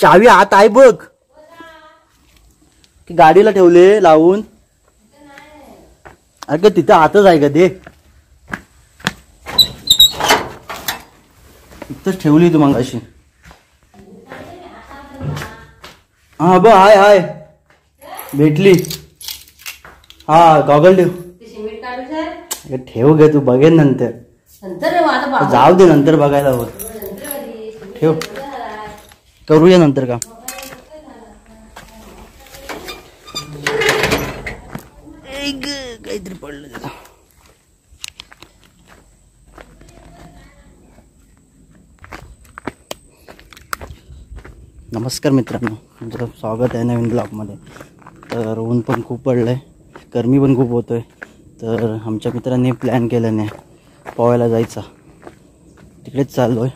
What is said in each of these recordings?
चावी आत आहे बघ की गाडीला ठेवले लावून. अरे तिथं आतच आहे का ते? इथंच ठेवली तू मग अशी. हा बघ हाय हाय भेटली. हा गॉगल ठेव. ठेव गे तू बघेन नंतर. जाऊ दे नंतर बघायला होत. ठेव करूया नंतर काम. काहीतरी पडलं त्याला. नमस्कार मित्रांनो, तुमचं स्वागत आहे नवीन ब्लॉगमध्ये. तर ऊन पण खूप पडलं आहे, गरमी पण खूप होतोय. तर आमच्या मित्रांनी प्लॅन केलं नाही पोहायला जायचा. तिकडेच चाललो आहे.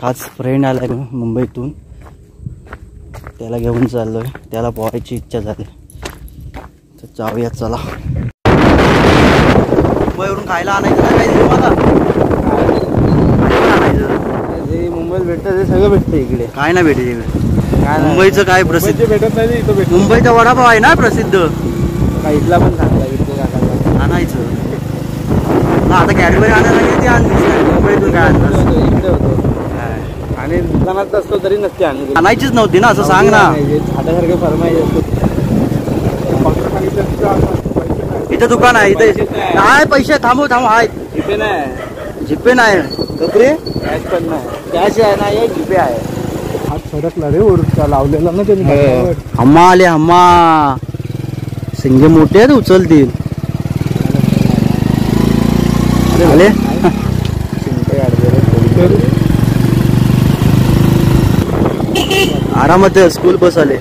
खास फ्रेंड आला आहे मुंबईतून, त्याला घेऊन चाललो आहे. त्याला पोहायची इच्छा झाली तर जाऊया चला. मुंबईवरून खायला आणायचं ना काही तुम्हाला? जे मुंबईत भेटतं ते सगळं भेटतं इकडे. काय नाही भेटत इकडे. मुंबईचं काय प्रसिद्ध भेटत नाही इथं भेटत. मुंबईचा वडापाव आहे ना प्रसिद्ध. इथला पण चांगला आणायचं. आता कॅडबरी आणायला किती आणली मुंबईतून? काय आणलं आणि दुकानात असतो तरी नक्की आणायचीच नव्हती ना, असं सांग ना. झाडासारखे फरमाईश. इथं दुकान आहे, इथे काय पैसे थांबव हाय. जिपे नाही, जिपे नाही कपडे. कॅश पण नाही. कॅश आहे ना, एक जिपे आहे. हात फरकला रे वरचा लावलेला ना त्यांनी. हम्मा आले हम्मा. शिंगे मोठे आहेत, उचलतील. आले आरामात. स्कूल बस आले.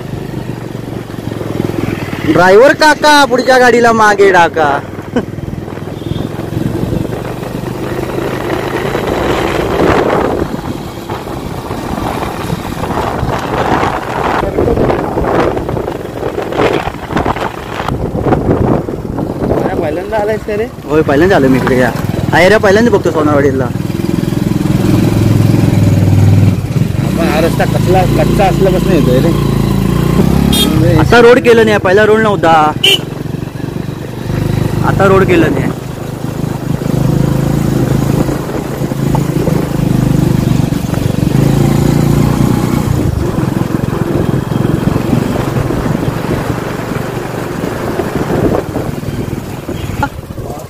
ड्रायव्हर काका पुढच्या गाडीला मागे टाका. पहिल्यांदा आलायस का रे? होय पहिल्यांदा आलो मी इकडे. या रे पहिल्यांदा बघतो सोनारवाडीला. हा रस्ता कच्चा असल्यापासून येतोय रे. आता रोड केलं नाही, पहिला रोड नव्हता, आता रोड केलं नाही.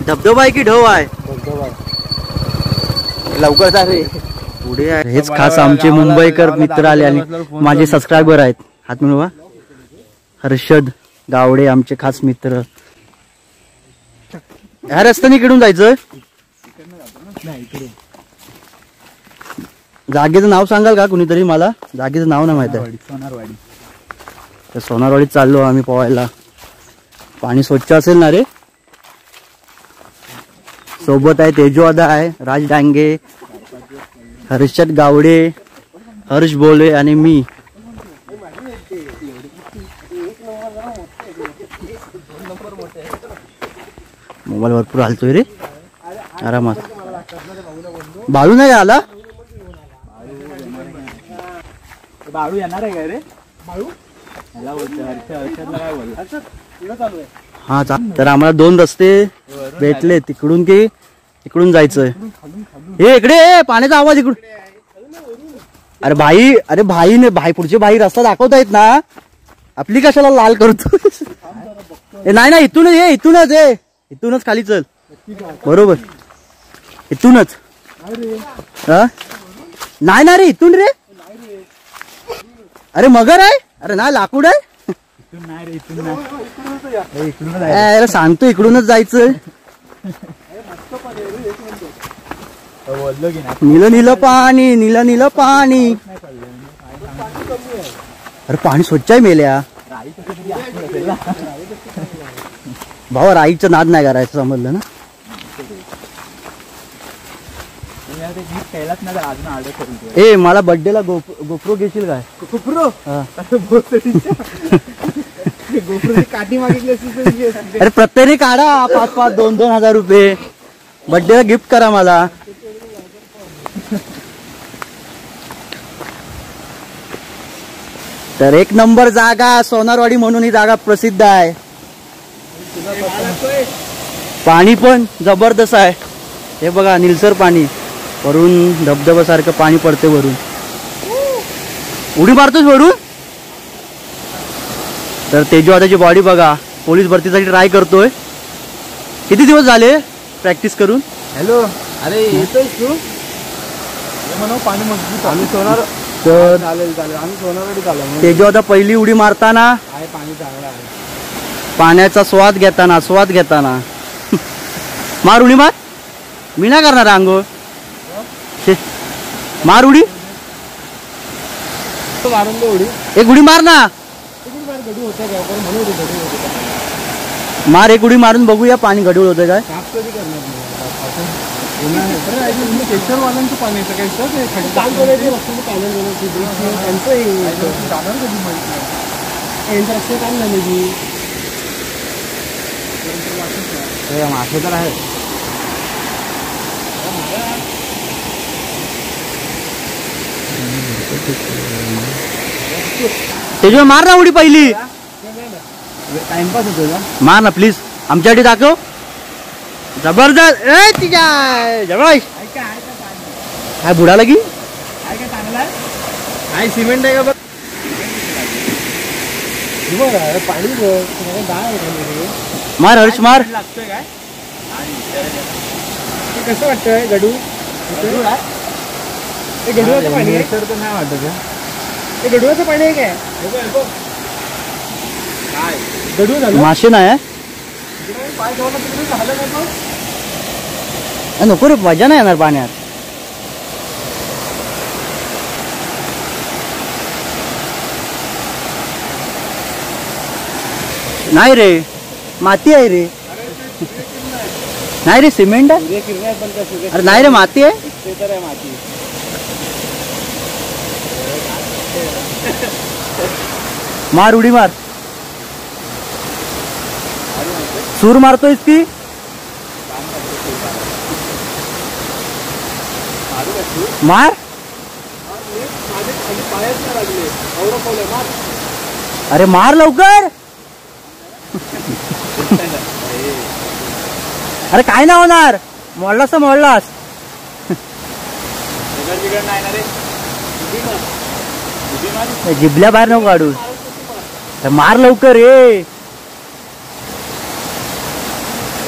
धबधबा आहे की ढव आहे? लवकर जा रे पुढे आहे. हेच खास आमचे मुंबईकर मित्र आले आणि माझे सबस्क्रायबर आहेत. हात मिळवा. हर्षद गावडे आमचे खास मित्र. ह्या रस्त्याने इकडून जायचं. जागेचं नाव सांगाल का कुणीतरी? मला जागेचं नाव नाही माहित आहे. सोनारवाडी. तर सोनारवाडीत चाललो आम्ही पोहायला. पाणी स्वच्छ असेल ना रे? सोबत आहे तेजवादा आहे, राज डांगे, हर्षद गावडे, हर्ष बोले आणि मी. मोबाईल भरपूर हालतोय रे आरामात. बाळू नाही आला? बाळू येणार आहे का रे? बाळू हा. तर आम्हाला दोन रस्ते भेटले, तिकडून की इकडून जायचंय. हे इकडे पाण्याचा आवाज इकडून. अरे भाई, अरे भाई ने भाई पुढचे भाई रस्ता दाखवतायत ना, आपली कशाला लाल करतो? नाही नाही इथूनच ये, इथूनच ये, इथूनच खाली चल. बरोबर इथूनच. नाही ना रे इथून रे. अरे मगर आहे. अरे ना लाकूड आहे. अरे सांगतो इकडूनच जायचं. नीलं नीलं पाणी, नीलं नीलं पाणी. अरे पाणी स्वच्छ आहे मेल्या. भावा राईचं नाद नाही करायचं, समजलं ना? ए मला बर्थडेला गोप्रो घेशील काय? गोप्रो काठी मागितली. अरे प्रत्येक काढा 5,000 2,000 रुपये. बर्थडेला गिफ्ट करा मला. तर एक नंबर जागा सोनारवाडी म्हणून ही जागा प्रसिद्ध आहे. पाणी पण जबरदस्त आहे. हे बघा निळसर पाणी, वरून धबधब्यासारखं पाणी पडते वरून. उडी मारतोच वरून. तर तेजू आताची बॉडी बघा, पोलीस भरतीसाठी ट्राय करतोय. किती दिवस झाले प्रॅक्टिस करून? हॅलो, अरे येतोय तू? म्हणून पाणी मजबूत आम्ही सोनार. तर चालेल चालेल, आम्ही सोनारवाडी चालू. तेजू आता पहिली उडी मारताना आहे, पाणी चांगलं आहे. पाण्याचा स्वाद घेताना मार उडी मार. मी नाही करणार आंघोळ. मार उडी. मारून दे उडी. एक उडी मार ना. गडू होतं का? म्हणून गडू होतं. मार एक उडी मारून बघूया पाणी गढूळ होतं काय. साफ कधी करणार वाल्यांचं पाणी येतं काय सर? काम झालं की मासे तर आहे. तेजू मार ना उडी पहिली. टाइमपास होतो का? मार ना प्लीज, आमच्यासाठी दाखव. जबरदस्त. ए तिच्या जबरदस्त. काय बुडाला की काय चांगला आहे? काय सिमेंट आहे का? बघ पाणी मार हर्ष मार. लागतोय काय? कसं वाटतंय गडू? गडूचं पाणी आहे तर नाही वाटत. ते गडूचं पाणी आहे काय? गडू झालं. मासे नाही पाय ठेवला तिकडे झालं का तो? नको रे, मजा नाही येणार पाण्यात. नाही रे, माती आहे रे. नाही रे, सिमेंट आहे. अरे नाही रे, माती आहे. मार उडी मार. सूर मारतोयस की? मार. अरे मार लवकर. अरे काय नाही होणार. मोडलास तर मोडलास. जिबल्या बाहेर नको काढू. मार लवकर रे.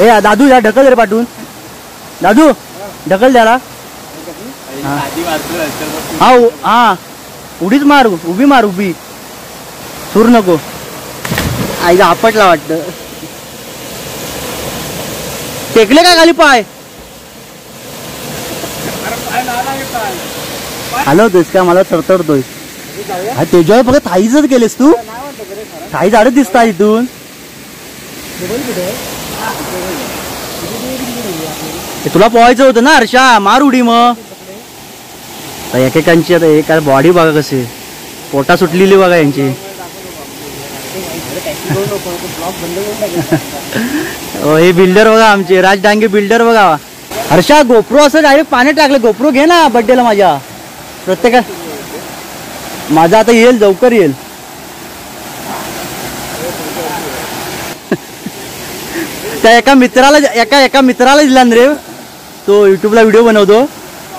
ए दादू या ढकल रे पाठवून. दादू ढकल द्याला. हा हा, उडीच मार. उभी मार, उभी. सूर नको. आईला आपटला वाटतं. टेकले का खाली पाय? हलवतोयस का? मला थरथरतोय. तेजू फक्त थाईच केलेस तू. थाई झाडच दिसता इथून. तुला पोहायचं होतं ना हर्षा. मार उडी मग. एकेकांची आता एका बॉडी बघा कशी पोटा सुटलेली बघा यांची. हे बिल्डर बघा आमचे राज डांगे बिल्डर बघा. हर्षा गोप्रो असं डायरेक्ट पाण्यात टाकलं. गोप्रो घे ना बड्डेला माझ्या. प्रत्येका माझा आता येईल, लवकर येईल. त्या एका मित्राला दिला रे. तो युट्यूबला व्हिडिओ बनवतो.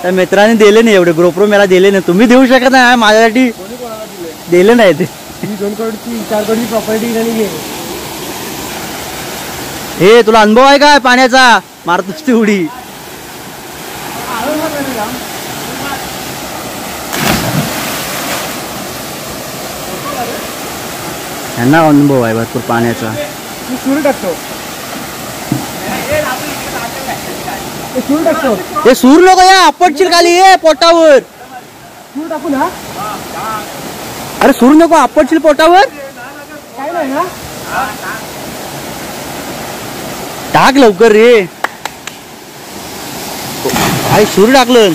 त्या मित्राने दिले नाही एवढे. गोप्रो मला दिले नाही. तुम्ही देऊ शकत नाही, माझ्यासाठी दिले नाही ते. 2 करोडची 4 करोडची प्रॉपर्टी घे. हे तुला अनुभव आहे काय पाण्याचा? मारतोस ती उडी. यांना अनुभव आहे भरपूर पाण्याचा. सूर टाकतो. हे सूर नको या, आपटशील खाली. ये पोटावर सूर टाकू ना. अरे सूर नको, आपटशील पोटावर. काय नाही ना. टाक लवकर रे. काय सूर टाकलं.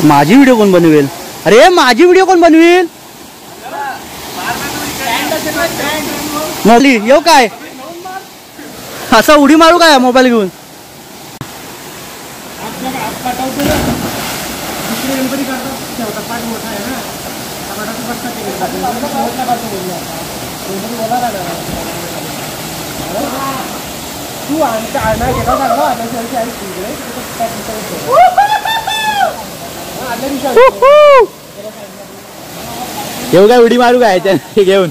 माझी व्हिडिओ कोण बनवेल? अरे माझी व्हिडिओ कोण बनवेल? नली येऊ काय असा उडी मारू काय मोबाईल घेऊन? गणपती करतात येऊ काय उडी मारू काय घेऊन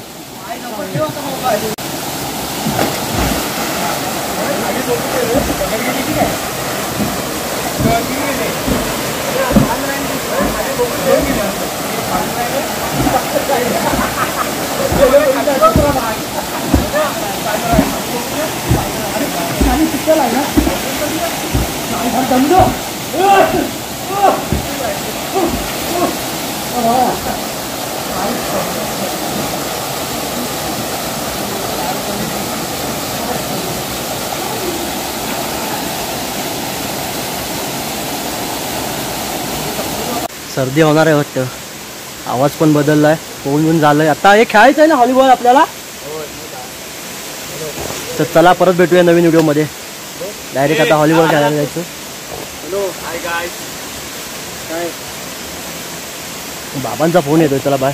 सर्दी होणार आहे वाटतं. आवाज पण बदललाय, फोन झालंय. आता हे खेळायचं आहे ना व्हॉलीबॉल आपल्याला. तर चला परत भेटूया नवीन व्हिडिओ मध्ये. डायरेक्ट आता व्हॉलीबॉल खेळायला जायचं. बाबांचा फोन येतोय, चला बाय.